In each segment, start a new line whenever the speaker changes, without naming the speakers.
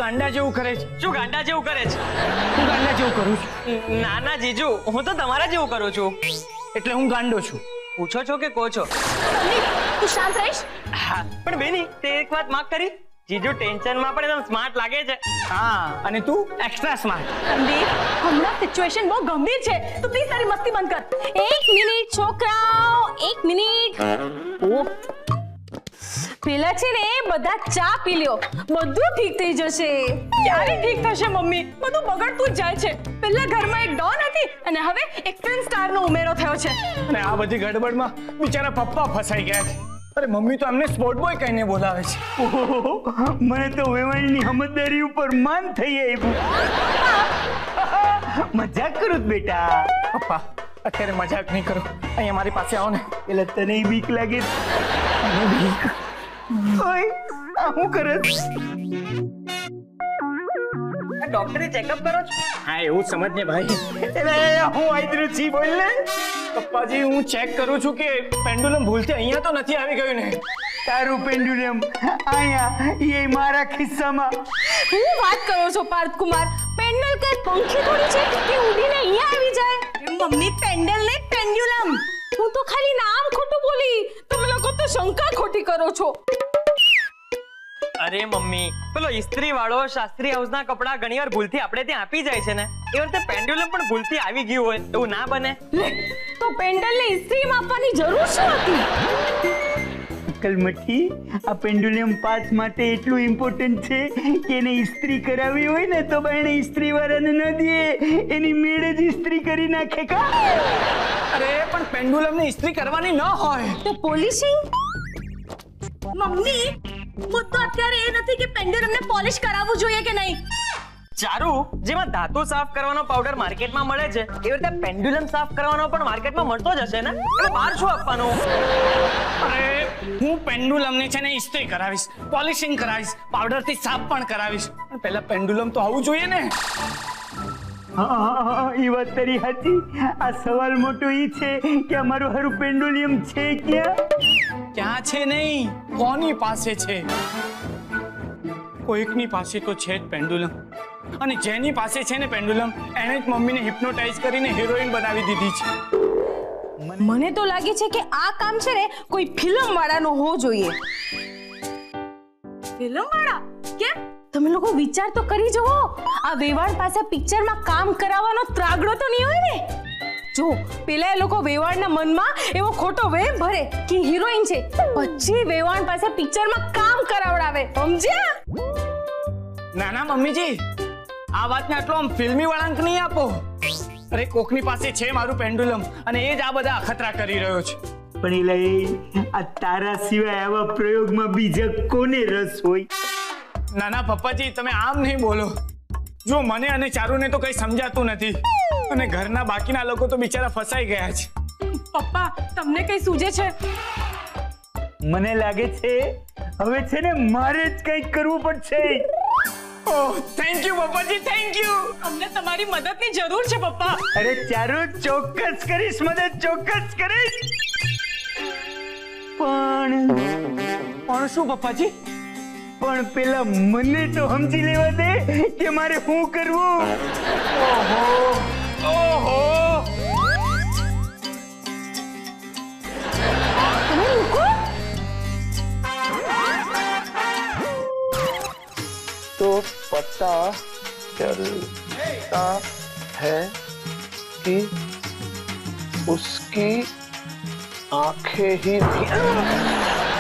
ગાંડા જેવું કરે છે?
શું ગાંડા જેવું કરે છે?
હું ગાંડા જેવું કરું છું?
ના ના જીજુ, હું તો તમારા જેવું કરું છું.
એટલે હું ગાંડો છું?
પૂછો છો કે કહો છો?
તું શાંત રહીશ?
હા, પણ બેની તે એક વાત માફ કરી. જીજુ ટેન્શન માં પણ એકદમ સ્માર્ટ લાગે છે.
હા, અને તું એક્સ્ટ્રા સ્માર્ટ.
સંદીપ, હમણાં સિચ્યુએશન બહુ ગંભીર છે. તું પ્લીઝ તારી મસ્તી બંધ કર. એક મિનિટ છોકરાઓ, એક મિનિટ. ઓ પેલા છે ને બધા ચા પી લ્યો, બધું ઠીક થઈ જશે. ક્યારે ઠીક થશે મમ્મી? બધું બગડતું જ જાય છે. પહેલા ઘરમાં એક ડોન હતી અને હવે એક ફિલ્મ સ્ટાર નો ઉમેરો થયો છે.
અને આ બધી ગડબડમાં બિચારા પપ્પા ફસાઈ ગયા છે. અરે મમ્મી તો અમને સ્પોર્ટ બોય કહીને બોલાવે છે.
મને તો વેવાણની સમજદારી ઉપર માન થઈ આવ્યું. મજાક કરું બેટા.
પપ્પા અત્યારે મજાક નહીં કરો, અહીંયા મારી પાસે આવો ને.
એટલે તને બીક લાગે? બીક? ઓય આ હું કરસ?
ડોક્ટરે ચેકઅપ કરો છો?
હા એવું સમજ ને ભાઈ.
એટલે હું આઈદ્રુ છી બોલ ને.
પપ્પાજી હું ચેક કરું છું કે પેન્ડુલમ ભૂલથી અહીંયા તો નથી આવી ગયું ને?
તારું પેન્ડુલમ અહીંયા એ મારા ખિસ્સામાં.
હું વાત કરો છો પાર્થ કુમાર? પેન્ડલ કઈ પંખી થોડી છે કે ઉડીને અહીંયા આવી જાય? મમ્મી પેન્ડલ ને પેન્ડ્યુલમ. હું તો ખાલી નામ ખોટું બોલી, તમે લોકો તો શંકા ખોટી કરો છો.
અરે મમ્મી, પેલો ઇસ્ત્રી વાળો શાસ્ત્રી હાઉસના કપડા ઘણીવાર ભૂલથી આપણે ત્યાં આપી જાય છે ને, એ વખતે પેન્ડ્યુલમ પણ ભૂલથી આવી ગયું હોય, એવું ના બને?
તો પેન્ડલ ને ઇસ્ત્રીમાં આપવાની જરૂર શું હતી?
કલમઠી, આ પેન્ડુલમ પાસ માટે એટલું ઇમ્પોર્ટન્ટ છે કે એને ઇસ્ત્રી કરાવી હોય ને તો એને ઇસ્ત્રી વાળાને ન દે, એની મેળે જ ઇસ્ત્રી કરી નાખે. કા
અરે પણ પેન્ડુલમ ને ઇસ્ત્રી કરવાની ન હોય
તો પોલિશિંગ. મમ્મી મુદ્દો અત્યારે એ નથી કે પેન્ડુલમ ને પોલિશ કરાવવું જોઈએ કે નહીં.
ચારુ, જેમાં ધાતુ સાફ કરવાનો પાવડર માર્કેટમાં મળે છે, એ રીતે પેન્ડ્યુલમ સાફ કરવાનો પણ માર્કેટમાં મળતો જ હશે ને? એટલે બહાર શું આપવાનું?
અરે હું પેન્ડુલમ ને છે ને ઇસ્ત્રી કરાવીશ, પોલિશિંગ કરાવીશ, પાવડર થી સાફ પણ કરાવીશ, પણ પહેલા પેન્ડુલમ તો આવવું જોઈએ ને.
હા એ વાત તારી સાચી. આ સવાલ મોટો ઈ છે કે અમારું હારું પેન્ડુલમ છે
ક્યાં છે? નહીં, કોની પાસે છે? કોઈકની પાસે તો છે જ પેન્ડુલમ, અને જેની પાસે છે ને પેન્ડુલમ એને જ મમ્મીને હિપ્નોટાઇઝ કરીને હિરોઈન બનાવી દીધી છે.
મને તો લાગે છે કે આ કામ છે ને કોઈ ફિલ્મ વાળાનો હોવો જોઈએ. ફિલ્મ વાળા? કેમ? તમે લોકો વિચાર તો કરી જુઓ. આ વેવાણ પાસે પિક્ચરમાં કામ કરાવવાનો ત્રાગડો તો નહીં હોય ને? જો પેલા એ લોકો વેવાણના મનમાં એવો ખોટો વેમ ભરે કે હિરોઈન છે, પછી વેવાણ પાસે પિક્ચરમાં કામ કરાવડાવે. સમજ્યા?
ના ના મમ્મીજી, આ વાતને આટલો આમ ફિલ્મી વળાંક નહીં આપો. અરે કોકની પાસે છે મારું પેન્ડુલમ અને એ જ આ બધા અખતરા કરી રહ્યો છે.
પણ એટલે આ તારા સિવાય આવા પ્રયોગમાં બીજા કોને રસ હોય?
ના ના પપ્પાજી, તમે આમ નહીં બોલો. જો મને અને ચારુને તો કઈ સમજાતું નથી, અને ઘરના બાકીના લોકો તો બિચારા ફસાઈ ગયા છે.
પપ્પા તમને કઈ સૂજે છે?
મને લાગે છે હવે છે ને મારે જ કંઈક કરવું પડશે.
ઓહ થેન્ક યુ પપ્પાજી, થેન્ક યુ.
અમને તમારી મદદની જરૂર છે પપ્પા.
અરે ચારુ, ચોક્કસ કરીશ મદદ, ચોક્કસ કરીશ.
પણ શું પપ્પાજી?
પણ પેલા મને તો સમજી લેવા દે કે મારે શું કરવું.
ઓહો
તમે રૂકો.
तो पता चलता है कि उसकी आंखें ही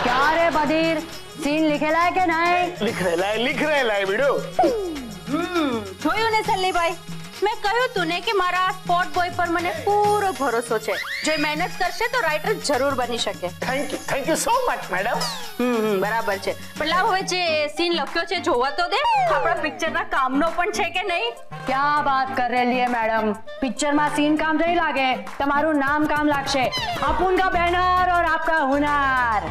क्या रे बधीर, सीन लिखेला है के नहीं?
लिख रहेला है बेटो.
જોયું ને સલ્લીભાઈ, મેં કહ્યું તું ને કે મારા સ્પોટ બોય પર મને પૂરો ભરોસો છે. જો એ મહેનત કરશે તો રાઇટર જરૂર બની શકે.
Thank you so much madam.
બરાબર છે. પણ લાવ હવે જે સીન લખ્યો છે જોવા તો દે. આપણા પિક્ચરના કામનો પણ છે કે નહીં?
क्या बात कर रही है मैडम, पिक्चर में सीन काम नहीं लागे, तुम्हारू नाम काम लागशे. अपुन का बैनर और आपका हुनर.